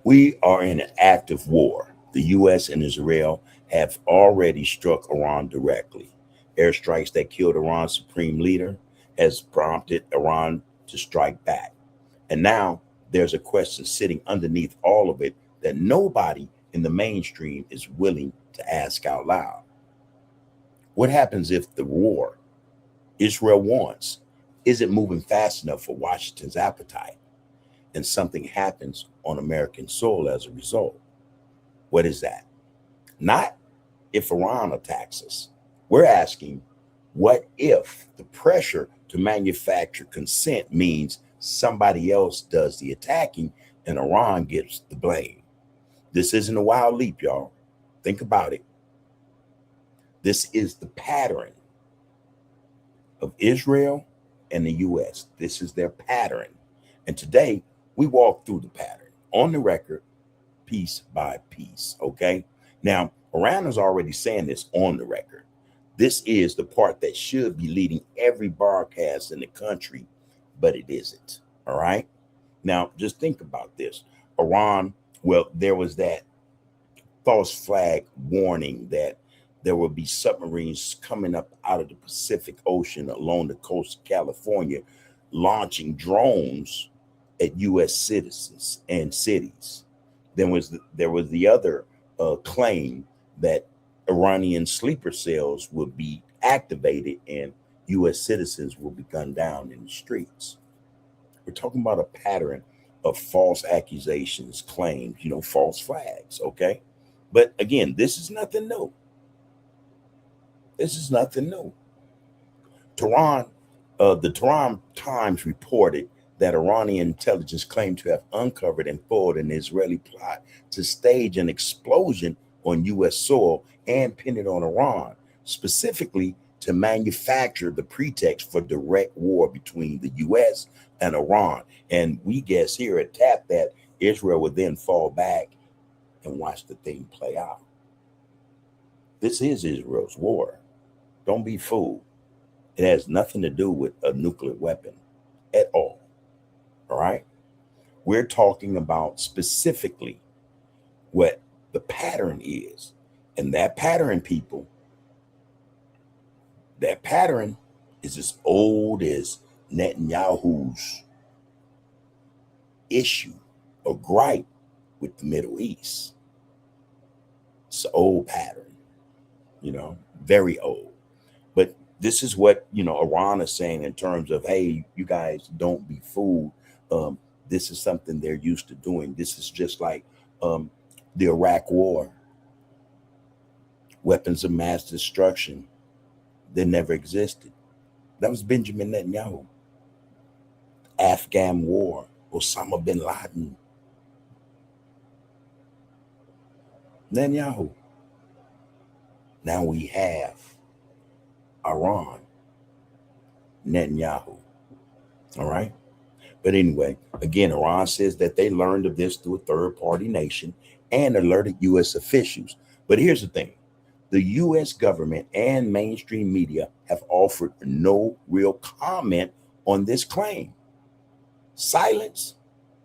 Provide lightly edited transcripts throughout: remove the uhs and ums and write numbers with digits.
We are in an active war. The U.S. and Israel have already struck Iran directly. Airstrikes that killed Iran's supreme leader has prompted Iran to strike back. And now there's a question sitting underneath all of it that nobody in the mainstream is willing to ask out loud. What happens if the war Israel wants isn't moving fast enough for Washington's appetite and something happens on American soil as a result? What is that? Not if Iran attacks us. We're asking, what if the pressure to manufacture consent means somebody else does the attacking and Iran gets the blame? This isn't a wild leap, y'all. Think about it. This is the pattern of Israel and the U.S. This is their pattern. And today we walk through the pattern on the record, piece by piece. Okay. Now, Iran is already saying this on the record. This is the part that should be leading every broadcast in the country, but it isn't. All right. Now, just think about this. Iran, well, there was that false flag warning that there will be submarines coming up out of the Pacific Ocean along the coast of California, launching drones at U.S. citizens and cities. There was the other claim that Iranian sleeper cells would be activated and U.S. citizens will be gunned down in the streets. We're talking about a pattern of false accusations, claims, false flags. Okay. But again, this is nothing new. This is nothing new. The Tehran Times reported that Iranian intelligence claimed to have uncovered and foiled an Israeli plot to stage an explosion on U.S. soil and pin it on Iran, specifically to manufacture the pretext for direct war between the U.S. and Iran. And we guess here at TAP that Israel would then fall back and watch the thing play out. This is Israel's war. Don't be fooled. It has nothing to do with a nuclear weapon at all. All right. We're talking about specifically what the pattern is. And that pattern, people, that pattern is as old as Netanyahu's issue or gripe with the Middle East. It's an old pattern, very old. But this is what, Iran is saying in terms of, hey, you guys don't be fooled. This is something they're used to doing. This is just like the Iraq War. Weapons of mass destruction that never existed. That was Benjamin Netanyahu. Afghan War, Osama bin Laden. Netanyahu. Now we have Iran. Netanyahu. All right. But anyway, again, Iran says that they learned of this through a third-party nation and alerted U.S. officials. But here's the thing. The U.S. government and mainstream media have offered no real comment on this claim. Silence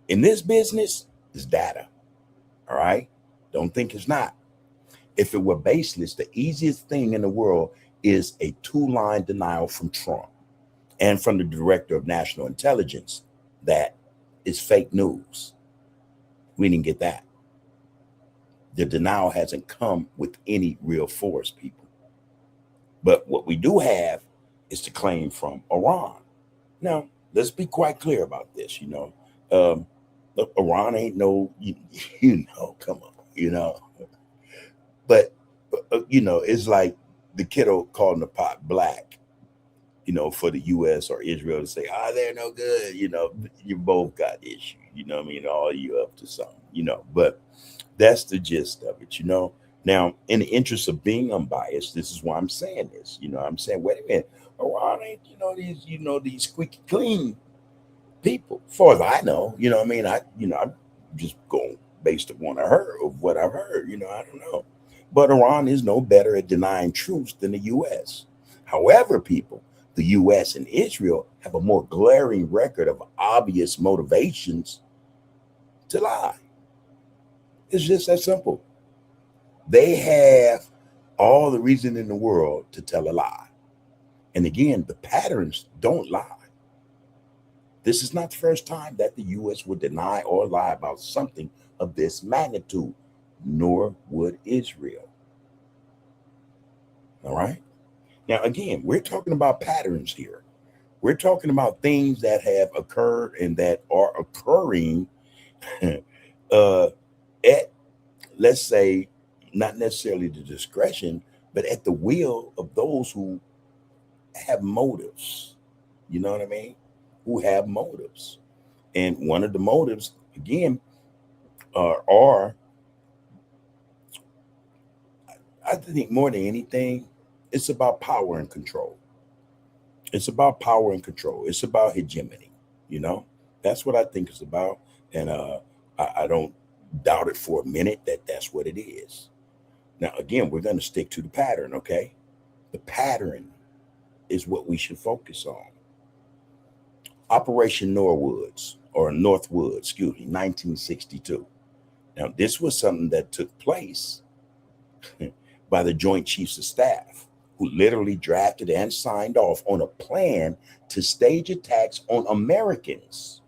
in this business is data. All right? Don't think it's not. If it were baseless, the easiest thing in the world is a two-line denial from Trump and from the director of national intelligence that is fake news. We didn't get that. The denial hasn't come with any real force, people. But what we do have is the claim from Iran. Now, let's be quite clear about this. Look, Iran ain't no, come on, But, it's like the kiddo calling the pot black, for the U.S. or Israel to say, they're no good. You both got issues, all you up to something, but that's the gist of it, Now, in the interest of being unbiased, this is why I'm saying this, I'm saying, wait a minute, Iran ain't, these squeaky clean people, as far as I know, I'm just going based upon what I've heard, I don't know. But Iran is no better at denying truths than the U.S. However, people, the U.S. and Israel have a more glaring record of obvious motivations to lie. It's just that simple. They have all the reason in the world to tell a lie. And again, the patterns don't lie. This is not the first time that the U.S. would deny or lie about something of this magnitude, nor would Israel. All right. Now, again, we're talking about patterns here. We're talking about things that have occurred and that are occurring at, let's say, not necessarily the discretion, but at the will of those who have motives. You know what I mean? Who have motives. And one of the motives, again, are I think more than anything, it's about power and control. It's about power and control. It's about hegemony. You know, that's what I think it's about. And I don't doubt it for a minute that that's what it is. Now, again, we're going to stick to the pattern, okay? The pattern is what we should focus on. Operation Northwoods, or Northwoods, excuse me, 1962. Now, this was something that took place by the Joint Chiefs of Staff, who literally drafted and signed off on a plan to stage attacks on Americans,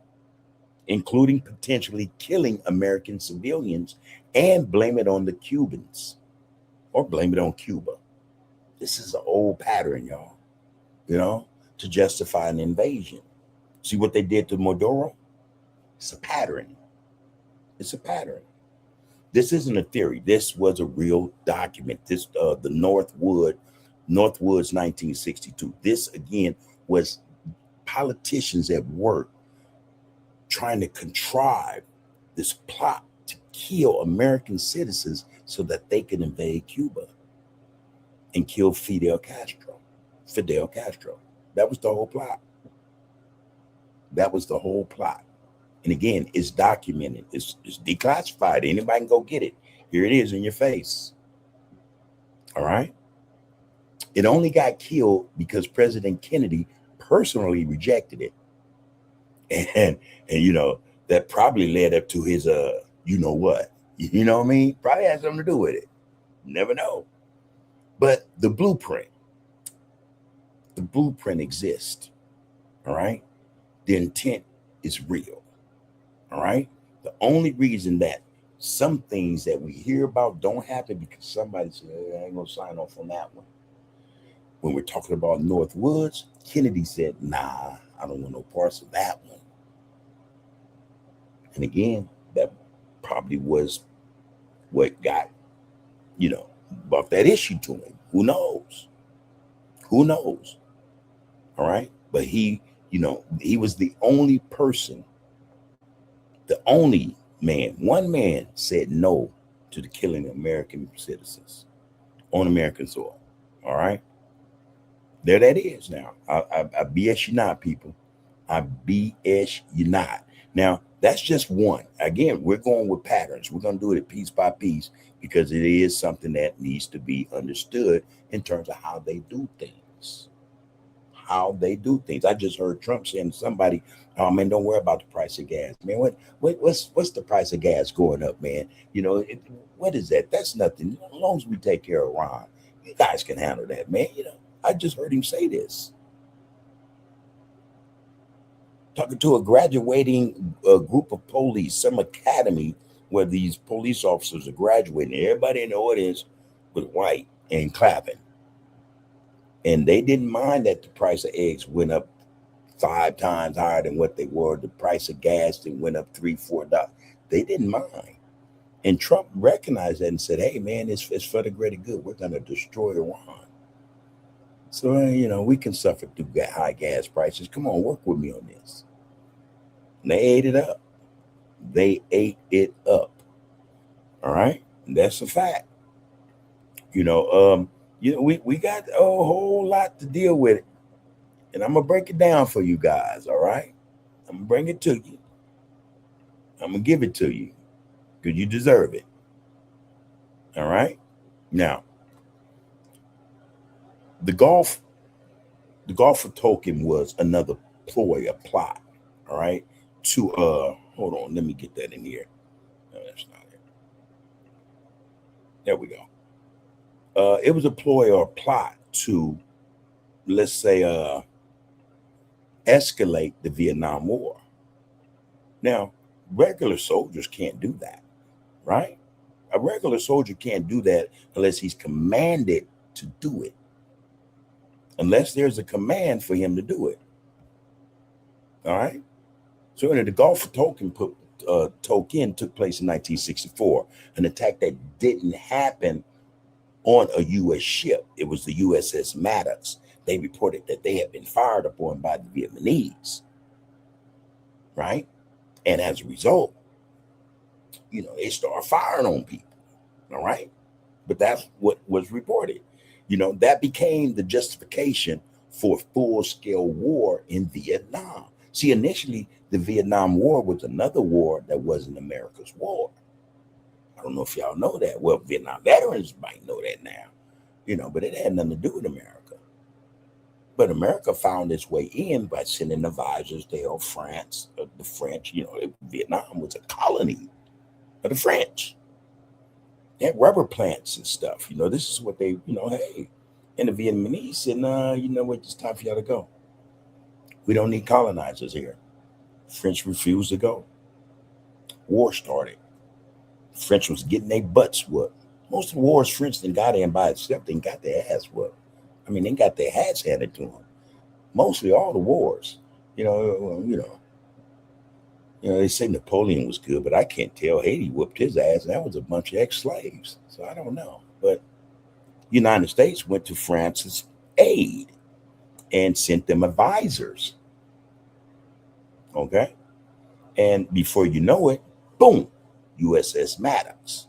including potentially killing American civilians, and blame it on the Cubans or blame it on Cuba. This is an old pattern, y'all, you know, to justify an invasion. See what they did to Maduro? It's a pattern. It's a pattern. This isn't a theory. This was a real document. This the Northwoods 1962. This again was politicians at work trying to contrive this plot to kill American citizens so that they can invade Cuba and kill Fidel Castro. Fidel Castro. That was the whole plot. That was the whole plot. And again, it's documented. It's declassified. Anybody can go get it. Here it is in your face. All right. It only got killed because President Kennedy personally rejected it. And you know, that probably led up to his you know what? You know what I mean? Probably had something to do with it. Never know. But the blueprint exists. All right. The intent is real. All right. The only reason that some things that we hear about don't happen because somebody said, hey, I ain't gonna sign off on that one. When we're talking about Northwoods, Kennedy said, nah, I don't want no parts of that one. And again, that probably was what got, you know, brought that issue to him. Who knows? Who knows? All right. But he, you know, he was the only person, the only man, one man said no to the killing of American citizens on American soil. All right. There that is now. I BS you not, people. I BS you not. Now, that's just one. Again, we're going with patterns. We're going to do it piece by piece because it is something that needs to be understood in terms of how they do things. How they do things. I just heard Trump saying to somebody, "Oh man, don't worry about the price of gas, man. What's the price of gas going up, man? You know, what is that? That's nothing. As long as we take care of Ron, you guys can handle that, man. You know." I just heard him say this. Talking to a graduating group of police, some academy where these police officers are graduating. Everybody in the audience was white and clapping. And they didn't mind that the price of eggs went up 5 times higher than what they were. The price of gas that went up $3-4. They didn't mind. And Trump recognized that and said, hey, man, it's for the greater good. We're going to destroy Iran. So, you know, we can suffer through high gas prices. Come on, work with me on this. And they ate it up. They ate it up. All right. And that's a fact. You know, we got a whole lot to deal with it. And I'm going to break it down for you guys. All right. I'm going to bring it to you. I'm going to give it to you because you deserve it. All right. Now, the Gulf of Tonkin was another ploy, a plot, all right, to hold on, let me get that in here. No, that's not it. There we go. It was a ploy or a plot to, let's say, escalate the Vietnam War. Now, regular soldiers can't do that, right? A regular soldier can't do that unless he's commanded to do it, unless there's a command for him to do it. All right. So in the Gulf of Tonkin took place in 1964, an attack that didn't happen on a U.S. ship. It was the USS Maddox. They reported that they had been fired upon by the Vietnamese, right? And as a result, they started firing on people, all right? But that's what was reported. That became the justification for full-scale war in Vietnam. See, initially, the Vietnam War was another war that wasn't America's war. I don't know if y'all know that. Well, Vietnam veterans might know that now, but it had nothing to do with America. But America found its way in by sending advisors to help France, the French. Vietnam was a colony of the French. They had rubber plants and stuff. This is what they, hey. And the Vietnamese said, nah, what, it's time for y'all to go. We don't need colonizers here. French refused to go. War started. French was getting their butts whooped. Most of the wars French done got in by itself, they got their ass whooped. I mean, they got their hats handed to them. Mostly all the wars. They say Napoleon was good, but I can't tell. Haiti whooped his ass, and that was a bunch of ex-slaves. So I don't know. But the United States went to France's aid and sent them advisors. Okay? And before you know it, boom, USS Maddox.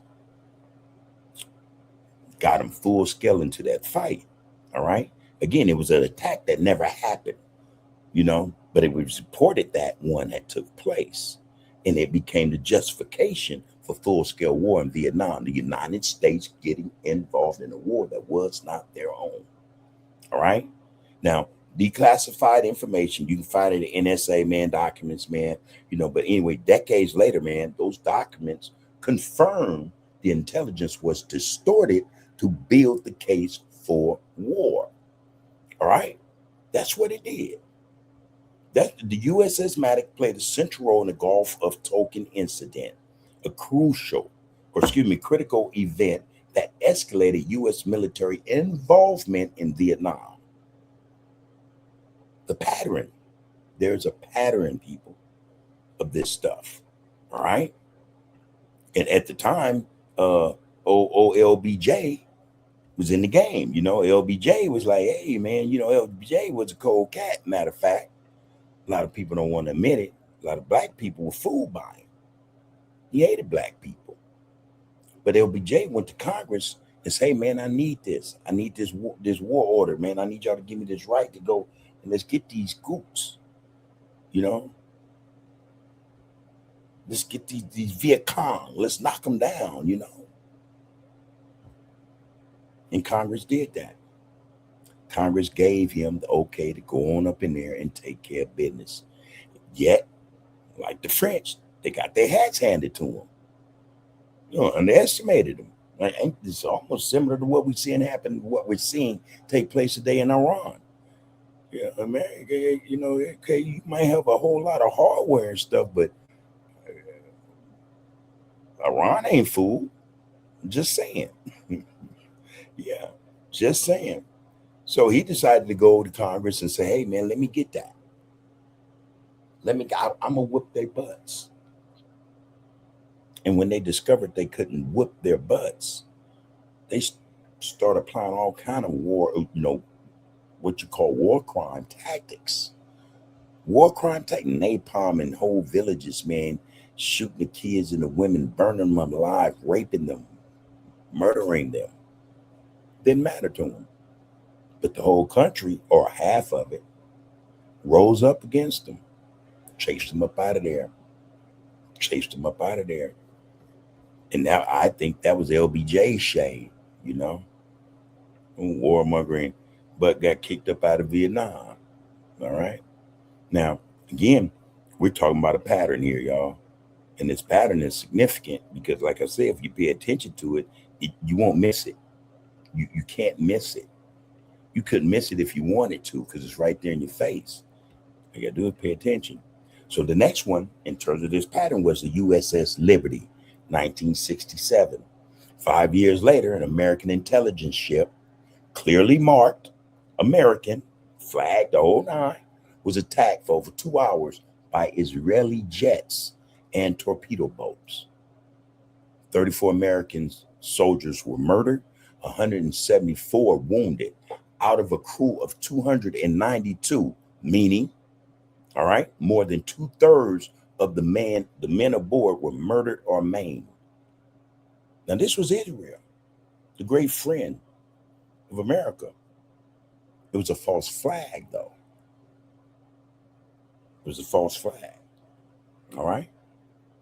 Got them full scale into that fight. All right? Again, it was an attack that never happened, but it was reported that one had took place. And it became the justification for full-scale war in Vietnam, the United States getting involved in a war that was not their own. All right? Now, declassified information, you can find it in NSA, man, documents, man, but anyway, decades later, man, those documents confirm the intelligence was distorted to build the case for war. All right? That's what it did. That the USS Maddox played a central role in the Gulf of Tonkin incident, a critical event that escalated U.S. military involvement in Vietnam. The pattern, there's a pattern, people, of this stuff. All right? And at the time, LBJ was in the game. LBJ was like, hey, man, LBJ was a cold cat, matter of fact. A lot of people don't want to admit it. A lot of black people were fooled by him. He hated black people. But LBJ went to Congress and said, hey, man, I need this. I need this war order, man. I need y'all to give me this right to go and let's get these goops. Let's get these Viet Cong. Let's knock them down, And Congress did that. Congress gave him the okay to go on up in there and take care of business. Yet, like the French, they got their hats handed to them. Underestimated them. Like, it's almost similar to what we're seeing take place today in Iran. Yeah, America, okay, you might have a whole lot of hardware and stuff, but Iran ain't fooled. Just saying. Yeah, just saying. So he decided to go to Congress and say, hey, man, let me get that. I'm going to whoop their butts. And when they discovered they couldn't whoop their butts, they started applying all kind of war, what you call war crime tactics. War crime tactics, napalm in whole villages, man, shooting the kids and the women, burning them alive, raping them, murdering them. Didn't matter to them. But the whole country, or half of it, rose up against them, chased them up out of there. And now I think that was LBJ's shame, warmongering, but got kicked up out of Vietnam. All right. Now, again, we're talking about a pattern here, y'all. And this pattern is significant because, like I said, if you pay attention to it, You won't miss it. You can't miss it. You couldn't miss it if you wanted to, because it's right there in your face. All you gotta do is pay attention. So the next one, in terms of this pattern, was the USS Liberty, 1967. 5 years later, an American intelligence ship, clearly marked American, flagged the whole nine, was attacked for over 2 hours by Israeli jets and torpedo boats. 34 American soldiers were murdered, 174 wounded out of a crew of 292, meaning, all right, more than 2/3 of the men aboard were murdered or maimed. Now, this was Israel, the great friend of America. It was a false flag, though. It was a false flag. All right.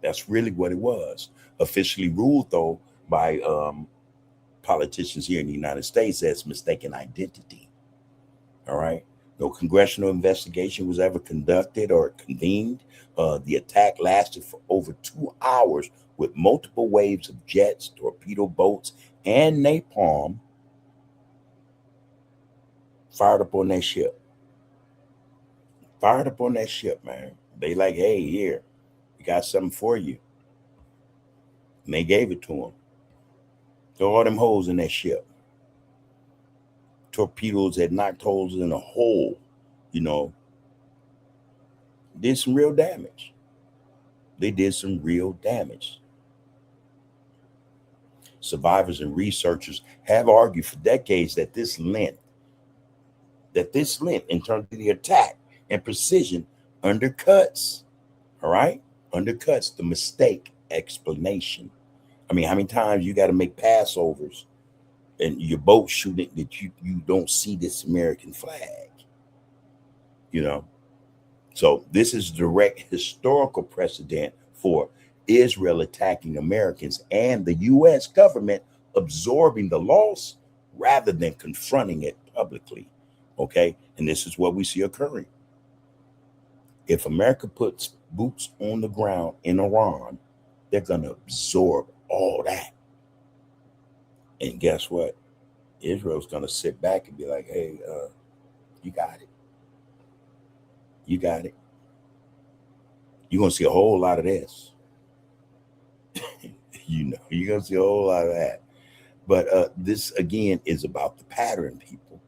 That's really what it was. Officially ruled, though, by politicians here in the United States as mistaken identity. All right. No congressional investigation was ever conducted or convened. The attack lasted for over 2 hours with multiple waves of jets, torpedo boats, and napalm fired up on that ship. Fired up on that ship, man. They like, hey, here, we got something for you. And they gave it to them. Throw all them holes in that ship. Torpedoes that knocked holes in a hole, did some real damage. They did some real damage. Survivors and researchers have argued for decades that this length, in terms of the attack and precision, undercuts the mistake explanation. I mean, how many times you got to make passovers and your boat shooting that you don't see this American flag, So this is direct historical precedent for Israel attacking Americans and the U.S. government absorbing the loss rather than confronting it publicly. Okay. And this is what we see occurring. If America puts boots on the ground in Iran, they're going to absorb all that. And guess what? Israel's going to sit back and be like, hey, you got it. You got it. You're going to see a whole lot of this. You're going to see a whole lot of that. But this, again, is about the pattern, people.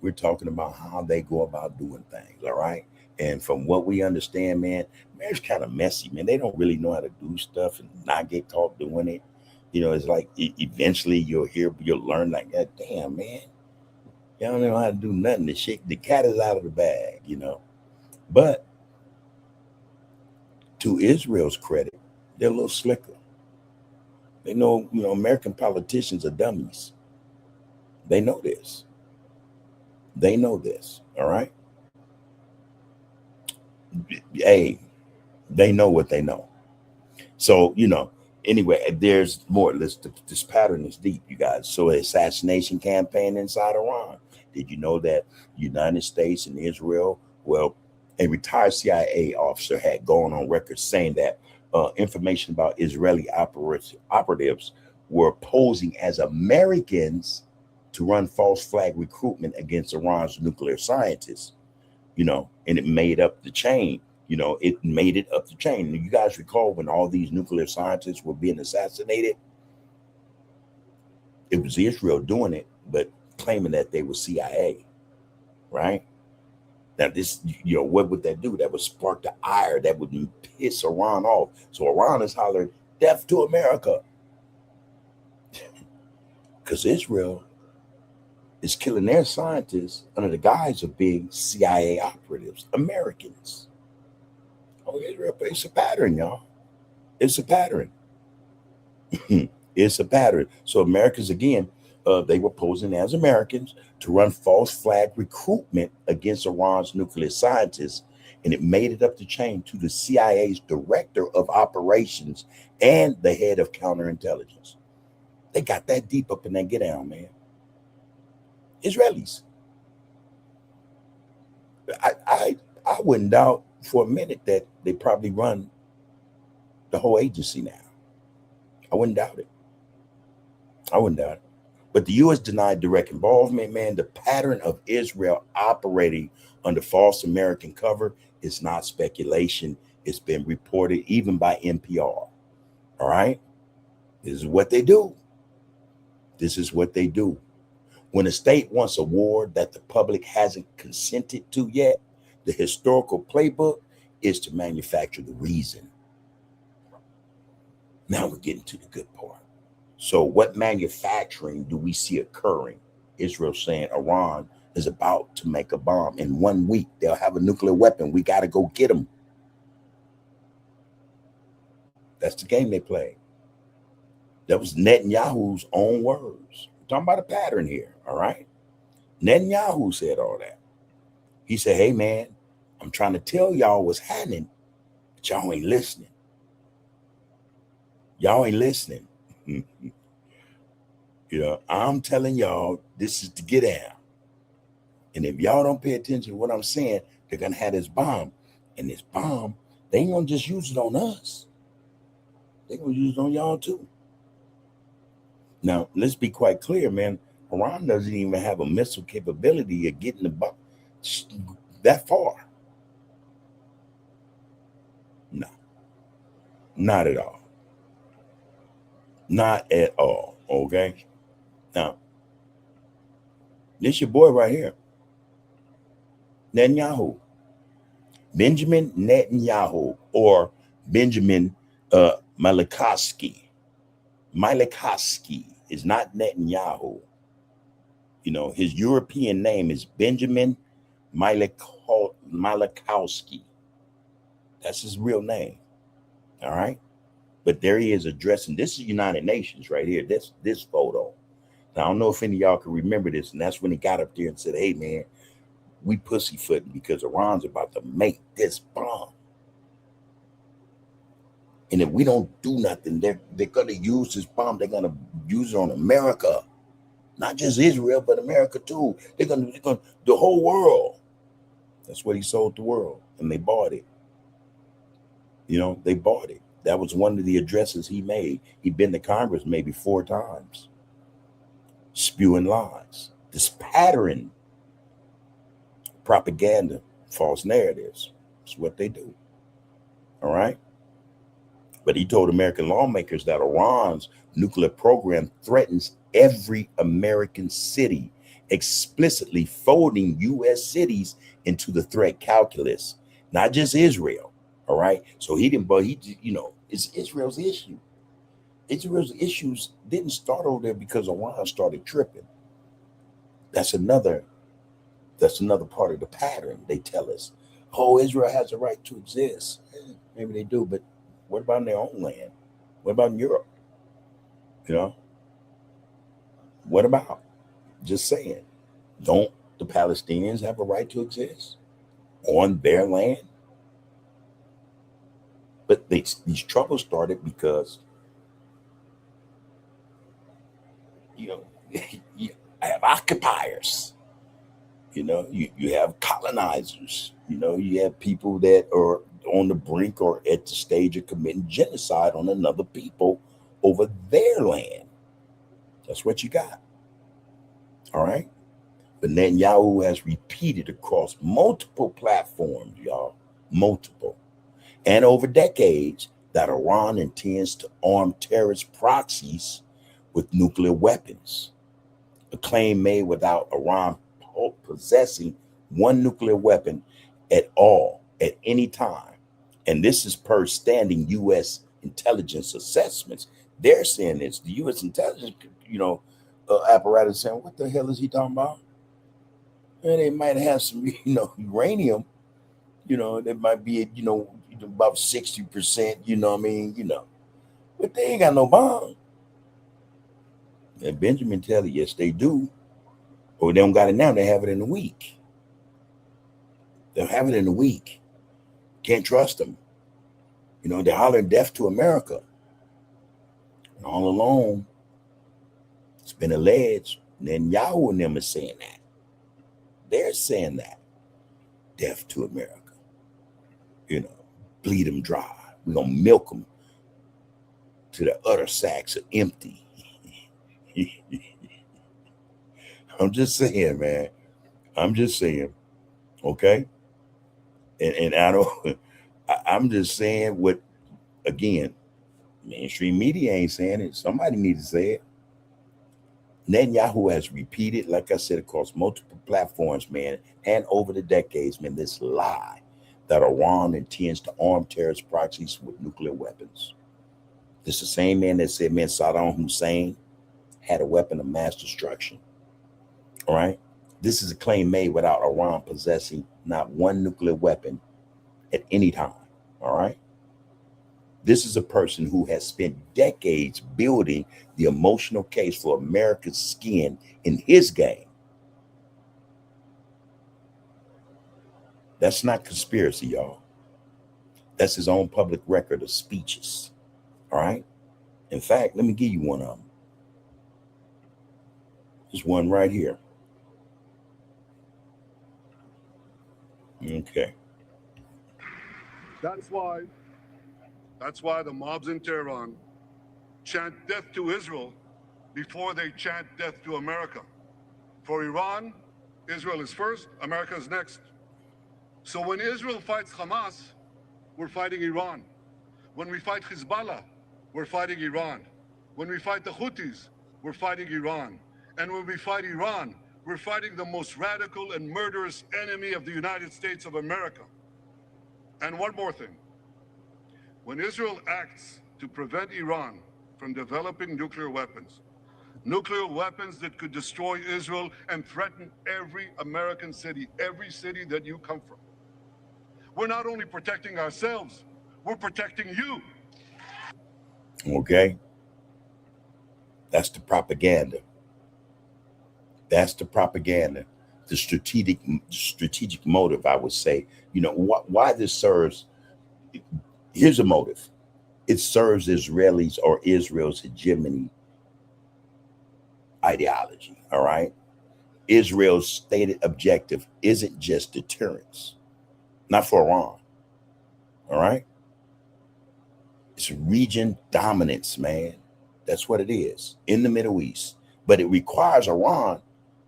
We're talking about how they go about doing things, all right? And from what we understand, man, it's kind of messy, man. They don't really know how to do stuff and not get caught doing it. It's like eventually you'll learn like, God damn, man. You don't know how to do nothing. The cat is out of the bag, But to Israel's credit, they're a little slicker. They know, American politicians are dummies. They know this. All right? Hey, they know what they know. So, anyway, there's more. This pattern is deep, you guys. So, assassination campaign inside Iran. Did you know that United States and Israel, well, a retired CIA officer had gone on record saying that information about Israeli operatives were posing as Americans to run false flag recruitment against Iran's nuclear scientists, and it made up the chain. It made it up the chain. You guys recall when all these nuclear scientists were being assassinated? It was Israel doing it, but claiming that they were CIA, right? Now, this, what would that do? That would spark the ire. That would piss Iran off. So Iran is hollering, death to America. Because Israel is killing their scientists under the guise of being CIA operatives, Americans. Oh, Israel, it's a pattern, y'all. It's a pattern. It's a pattern. So Americans, again, they were posing as Americans to run false flag recruitment against Iran's nuclear scientists, and it made it up the chain to the CIA's director of operations and the head of counterintelligence. They got that deep up in that get down, man. Israelis. I wouldn't doubt for a minute that they probably run the whole agency now. I wouldn't doubt it. I wouldn't doubt it. But the U.S. denied direct involvement, man. The pattern of Israel operating under false American cover is not speculation. It's been reported even by NPR. All right? This is what they do. This is what they do. When a state wants a war that the public hasn't consented to yet, the historical playbook is to manufacture the reason. Now we're getting to the good part. So what manufacturing do we see occurring? Israel saying Iran is about to make a bomb. In 1 week, they'll have a nuclear weapon. We got to go get them. That's the game they play. That was Netanyahu's own words. We're talking about a pattern here, all right? Netanyahu said all that. He said, hey, man, I'm trying to tell y'all what's happening, but y'all ain't listening. Y'all ain't listening. I'm telling y'all, this is to get down. And if y'all don't pay attention to what I'm saying, they're going to have this bomb. And this bomb, they ain't going to just use it on us. They're going to use it on y'all too. Now, let's be quite clear, man. Iran doesn't even have a missile capability of getting the bomb that far. No, not at all. Not at all, okay? Now, this your boy right here, Netanyahu. Benjamin Netanyahu, or Benjamin MILEIKOWSKY. MILEIKOWSKY is not Netanyahu. His European name is Benjamin MILEIKOWSKY. That's his real name. All right. But there he is addressing, this is United Nations right here. This photo. Now, I don't know if any of y'all can remember this. And that's when he got up there and said, hey, man, we pussyfooting because Iran's about to make this bomb. And if we don't do nothing, they're going to use this bomb. They're going to use it on America. Not just Israel, but America too. They're going to the whole world. That's what he sold the world. And they bought it. They bought it. That was one of the addresses he made. He'd been to Congress maybe 4 times, spewing lies. This pattern, propaganda, false narratives. It's what they do. All right. But he told American lawmakers that Iran's nuclear program threatens every American city, explicitly folding U.S. cities into the threat calculus, not just Israel. All right. So he didn't, but it's Israel's issue. Israel's issues didn't start over there because Iran started tripping. That's another part of the pattern. They tell us, oh, Israel has a right to exist. Maybe they do, but what about in their own land? What about in Europe? What about? Just saying, don't the Palestinians have a right to exist on their land? But these troubles started because, you have occupiers. You have colonizers. You have people that are on the brink or at the stage of committing genocide on another people over their land. That's what you got. All right. But Netanyahu has repeated across multiple platforms, y'all, multiple, and over decades, that Iran intends to arm terrorist proxies with nuclear weapons. A claim made without Iran possessing one nuclear weapon at all at any time. And this is per standing U.S. intelligence assessments. They're saying this. The U.S. intelligence, apparatus saying, what the hell is he talking about? And they might have some, uranium. There might be, about 60%, but they ain't got no bomb. And Benjamin tell you, yes, they do. Or they don't got it now. They have it in a week. They'll have it in a week. Can't trust them. They're hollering death to America. And all along, it's been alleged, Netanyahu and them are saying that. They're saying that. Death to America. Bleed them dry. We're going to milk them to the utter sacks are empty. I'm just saying, man. I'm just saying, okay? And I don't, I'm just saying what, again, mainstream media ain't saying it. Somebody needs to say it. Netanyahu has repeated, like I said, across multiple platforms, man, and over the decades, man, this lie that Iran intends to arm terrorist proxies with nuclear weapons. This is the same man that said, man, Saddam Hussein had a weapon of mass destruction. All right. This is a claim made without Iran possessing not one nuclear weapon at any time. All right. This is a person who has spent decades building the emotional case for America's skin in his game. That's not conspiracy, y'all. That's his own public record of speeches. All right. In fact, let me give you one of them. There's one right here. Okay. That's why the mobs in Tehran chant death to Israel before they chant death to America. For Iran, Israel is first, America is next. So when Israel fights Hamas, we're fighting Iran. When we fight Hezbollah, we're fighting Iran. When we fight the Houthis, we're fighting Iran. And when we fight Iran, we're fighting the most radical and murderous enemy of the United States of America. And one more thing. When Israel acts to prevent Iran from developing nuclear weapons that could destroy Israel and threaten every American city, every city that you come from, we're not only protecting ourselves, we're protecting you. Okay. That's the propaganda. That's the propaganda. The strategic motive, I would say. You know, why this serves. Here's a motive. It serves Israelis or Israel's hegemony ideology. All right. Israel's stated objective isn't just deterrence, not for Iran. All right. It's region dominance, man. That's what it is in the Middle East. But it requires Iran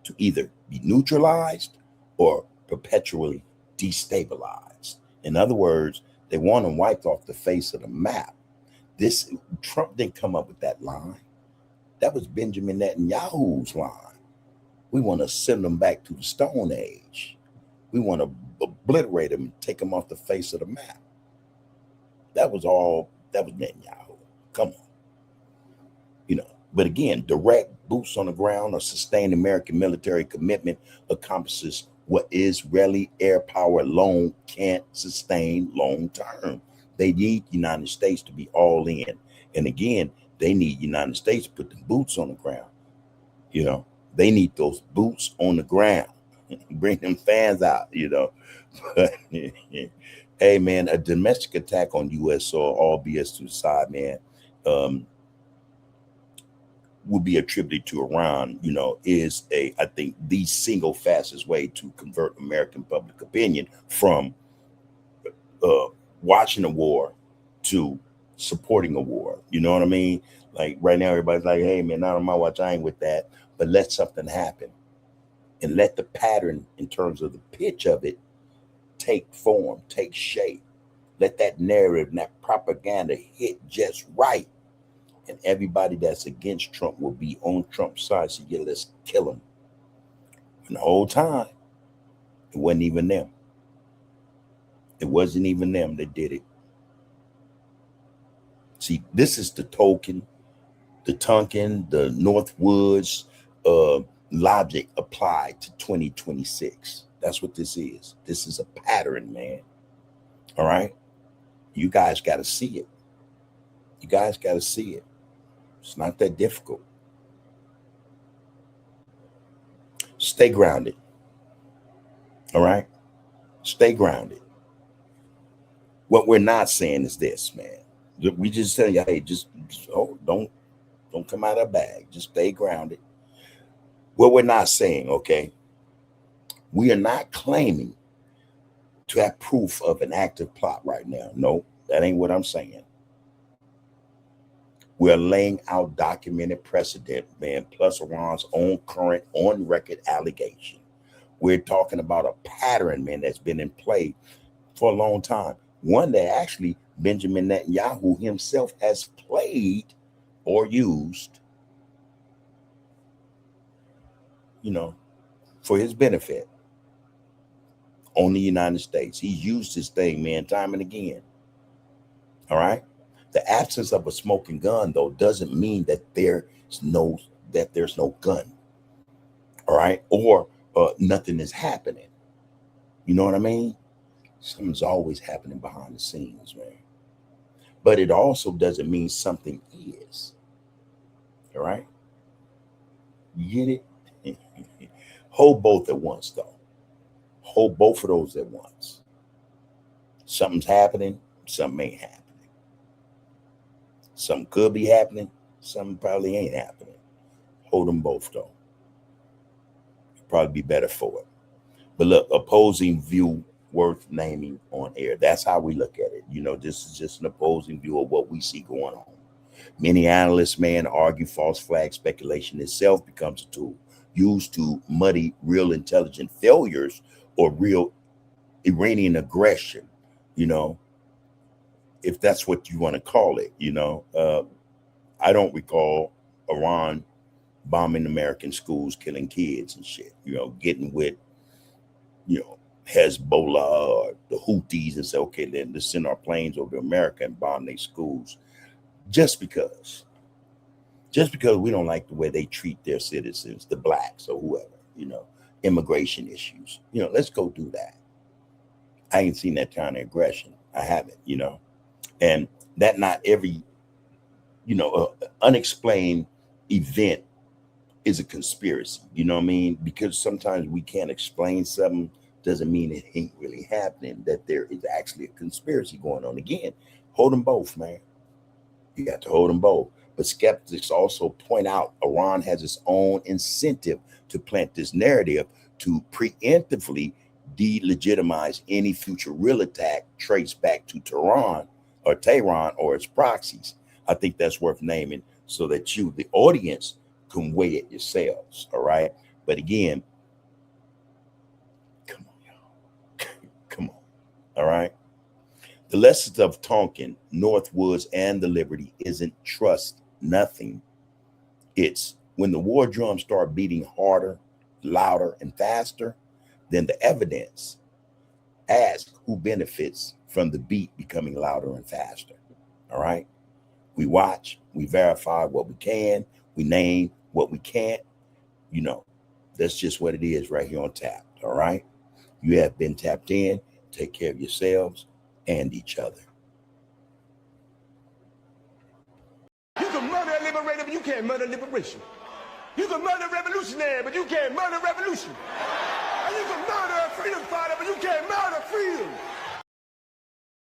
to either be neutralized or perpetually destabilized. In other words, they want them wiped off the face of the map. This Trump didn't come up with that line. That was Benjamin Netanyahu's line. We want to send them back to the Stone Age. We want to obliterate them and take them off the face of the map. That was Netanyahu. Come on. You know, but again, direct boots on the ground or sustained American military commitment accomplishes what Israeli air power alone can't sustain long term. They need the United States to be all in. And again, they need the United States to put the boots on the ground. You know, they need those boots on the ground. Bring them fans out, you know. But, hey, man, a domestic attack on U.S. soil, all BS to the side, man, would be attributed to Iran, you know, is I think the single fastest way to convert American public opinion from watching a war to supporting a war. You know what I mean? Like right now, everybody's like, hey, man, not on my watch, I ain't with that. But let something happen and let the pattern in terms of the pitch of it take form, take shape. Let that narrative and that propaganda hit just right. And everybody that's against Trump will be on Trump's side. So yeah, let's kill him. And the whole time, it wasn't even them. It wasn't even them that did it. See, this is the token, the Tonkin, the Northwoods logic applied to 2026. That's what this is. This is a pattern, man. All right? You guys got to see it. You guys got to see it. It's not that difficult. Stay grounded. All right? Stay grounded. What we're not saying is this, man. We just tell you, hey, just don't come out of a bag. Just stay grounded. What we're not saying, okay? We are not claiming to have proof of an active plot right now. No, that ain't what I'm saying. We're laying out documented precedent, man, plus Iran's own current on record allegation. We're talking about a pattern, man, that's been in play for a long time. One that actually Benjamin Netanyahu himself has played or used, for his benefit on the United States. He's used this thing, man, time and again. All right. The absence of a smoking gun, though, doesn't mean that there's no gun. All right. Or nothing is happening. You know what I mean? Something's always happening behind the scenes, man. But it also doesn't mean something is. All right. You get it? Hold both at once, though. Hold both of those at once. Something's happening, something ain't happening. Something could be happening, something probably ain't happening. Hold them both, though. Probably be better for it. But look, opposing view worth naming on air. That's how we look at it. This is just an opposing view of what we see going on. Many analysts, man, argue false flag speculation itself becomes a tool used to muddy real intelligent failures or real Iranian aggression, if that's what you want to call it. I don't recall Iran bombing American schools, killing kids and shit, getting with, Hezbollah or the Houthis and say, okay, then let's send our planes over to America and bomb their schools. Just because we don't like the way they treat their citizens, the blacks or whoever, immigration issues, let's go do that. I ain't seen that kind of aggression. I haven't, and that not every, unexplained event is a conspiracy. You know what I mean? Because sometimes we can't explain something doesn't mean it ain't really happening, that there is actually a conspiracy going on. Again, hold them both, man. You got to hold them both. But skeptics also point out Iran has its own incentive to plant this narrative to preemptively delegitimize any future real attack traced back to Tehran or its proxies. I think that's worth naming so that you, the audience, can weigh it yourselves. All right. But again, come on, y'all. Come on. All right. The lessons of Tonkin, Northwoods, and the Liberty isn't trust nothing. It's when the war drums start beating harder, louder, and faster than the evidence. Ask who benefits from the beat becoming louder and faster. All right. We watch, we verify what we can, we name what we can't. That's just what it is right here on Tapped. All right. You have been tapped in. Take care of yourselves and each other. You can murder a liberator, but you can't murder liberation. You can murder a revolutionary, but you can't murder revolution. And you can murder a freedom fighter, but you can't murder freedom.